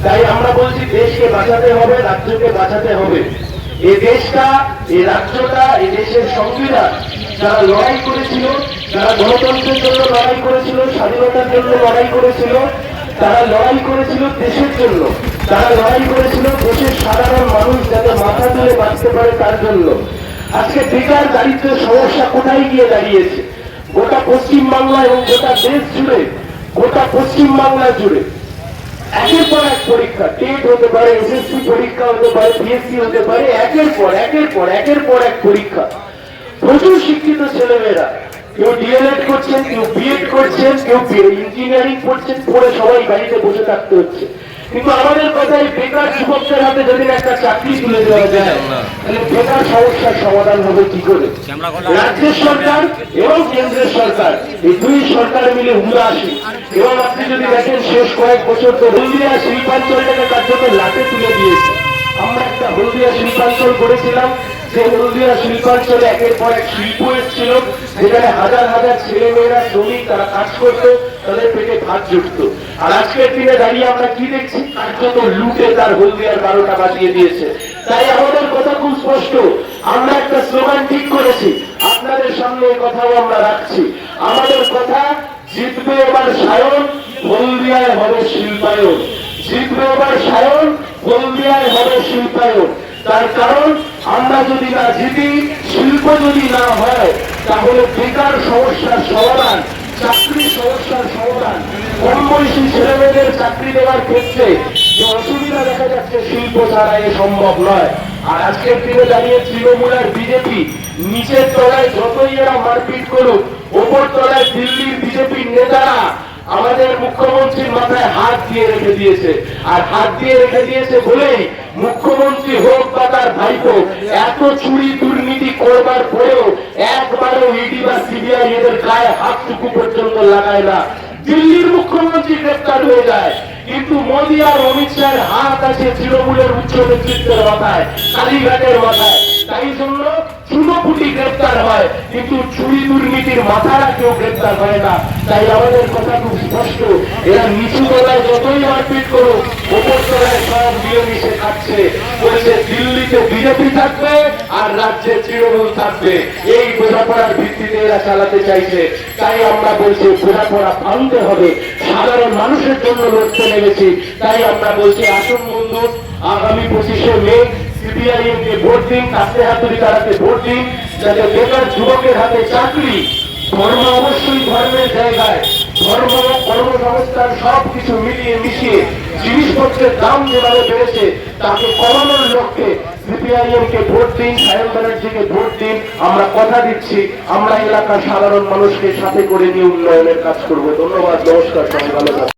তাই আমরা বলছি দেশকে বাঁচাতে হবে, রাজ্যকে বাঁচাতে হবে। এই দেশটা, এই রাজ্যটা, এই দেশের সংবিধান যারা লড়াই করেছিল, যারা গণতন্ত্রের জন্য লড়াই করেছিল, স্বাধীনতার জন্য লড়াই করেছিল, তারা লড়াই করেছিল দেশের জন্য, তারা লড়াই করেছিল দেশের সাধারণ মানুষ যাতে মাথা তুলে বাঁচতে পারে তার জন্য। আজকে বেকার দারিদ্রের সমস্যা কোথায় গিয়ে দাঁড়িয়েছে? গোটা পশ্চিমবাংলা এবং গোটা দেশ জুড়ে, গোটা পশ্চিমবাংলা জুড়ে একের পর এক পরীক্ষা, টেট হতে পারে, এসএসসি পরীক্ষা হতে পারে, পিএসসি হতে পারে, একের পর এক পরীক্ষা। প্রচুর শিক্ষিত ছেলেমেয়েরা, কেউ ডিএলএড করছেন, কেউ বিএড করছেন, কেউ ইঞ্জিনিয়ারিং করছেন, পড়ে সবাই বাড়িতে বসে থাকতে হচ্ছে। কিন্তু আমাদের কথাই বেকার যুবকদের হাতে যদি একটা চাকরি তুলে দেওয়া যায়, তাহলে বেকার সমস্যার সমাধান হবে কি করে? রাজ্যের সরকার এবং কেন্দ্রের সরকার, এই দুই সরকার মিলে উদাসী। এবং আপনি যদি দেখেন শেষ কয়েক বছর তো হলদিয়া শিল্পাঞ্চলটাকে কার্যত লাটে তুলে দিয়েছে। আমরা একটা হলদিয়া শিল্পাঞ্চল করেছিলাম, যে হলদিয়া শিল্পাঞ্চলে একের পর এক শিল্প এসেছিল, যেখানে হাজার হাজার ছেলে মেয়েরা শ্রমিক, তারা কাজ করতো, তাদের পেটে ভাত জুটত। আর আজকের দিনে দাঁড়িয়ে আমরা কি দেখছি? কার্যত লুটে তার হলদিয়ার 12টা বাজিয়ে দিয়েছে। তাই আমাদের কথা খুব স্পষ্ট, আমরা একটা স্লোগান ঠিক করেছি, আপনাদের সামনে এই কথাও আমরা রাখছি। আমাদের কথা, জিতবে এবার সায়ন, হলদিয়ায় হবে শিল্পায়ন। জিতবে এবার সায়ন, হলদিয়ায় হবে শিল্পায়ন। তার কারণ, আমরা যদি না জিতি, শিল্প যদি না হয়, তাহলে বেকার সমস্যার সমাধান, চাকরির সমস্যার সমাধান, কম বয়সী ছেলেমেয়েদের চাকরি দেওয়ার ক্ষেত্রে যে অসুবিধা দেখা যাচ্ছে, শিল্প ছাড়া এ সম্ভব নয়। আর আজকের দিনে দাঁড়িয়ে তৃণমূল আর বিজেপি নিচের তলায় যতই এরা মারপিট করুক, ওপর তলায় দিল্লির বিজেপির নেতারা আমাদের মুখ্যমন্ত্রীর মাথায় হাত দিয়ে রেখে দিয়েছে। আর হাত দিয়ে রেখে দিয়েছে বলেই মুখ্যমন্ত্রী হোক বা তার ভাইপো, এত চুরি দুর্নীতি করবার পরেও একবারও ইডি বা সিবিআই এদের গায়ে হাতটুকু পর্যন্ত লাগায় না। দিল্লির মুখ্যমন্ত্রী গ্রেপ্তার হয়ে যায়, কিন্তু মোদী আর অমিত শাহের হাত আছে তৃণমূলের উচ্চ নেতৃত্বের মাথায়, কালীঘাটের মাথায়। তাই জন্য চুনোপুটি গ্রেপ্তার হয়, কিন্তু চুরি দুর্নীতির মাথারা কেউ গ্রেপ্তার হয় না। তাই আমাদের কথা খুব স্পষ্ট, এরা নিচু তলায় যতই মারপিট করুক, ওপর তলায় সব মিলেমিশে খাচ্ছে। বলছে দিল্লিতে বিজেপি থাকবে আর রাজ্যে তৃণমূল থাকবে, এই বোঝাপড়ার ভিত্তিতে এরা চালাতে চাইছে। তাই আমরা বলছি বোঝাপড়া ভাঙতে হবে, সাধারণ মানুষের জন্য লড়তে নেমেছি। তাই আমরা বলছি আসুন বন্ধু, আগামী 25শে মে সিপিআইএম কে ভোট দিন, কাছে হাতুড়ি তারাতে ভোট দিন, যাতে বেকার যুবকের হাতে চাকরি, ধর্ম অবশ্যই ধর্মের জায়গায়, ধর্ম, কর্মসংস্থান সবকিছু মিলিয়ে মিশিয়ে জিনিসপত্রের দাম যেভাবে বেড়েছে তাকে কমানোর লক্ষ্যে সিপিআইএম কে ভোট দিন, সায়ন ব্যানার্জিকে ভোট দিন। আমরা কথা দিচ্ছি, আমরা এলাকার সাধারণ মানুষকে সাথে করে নিয়ে উন্নয়নের কাজ করবো। ধন্যবাদ, নমস্কার, সবাই ভালো থাকুন।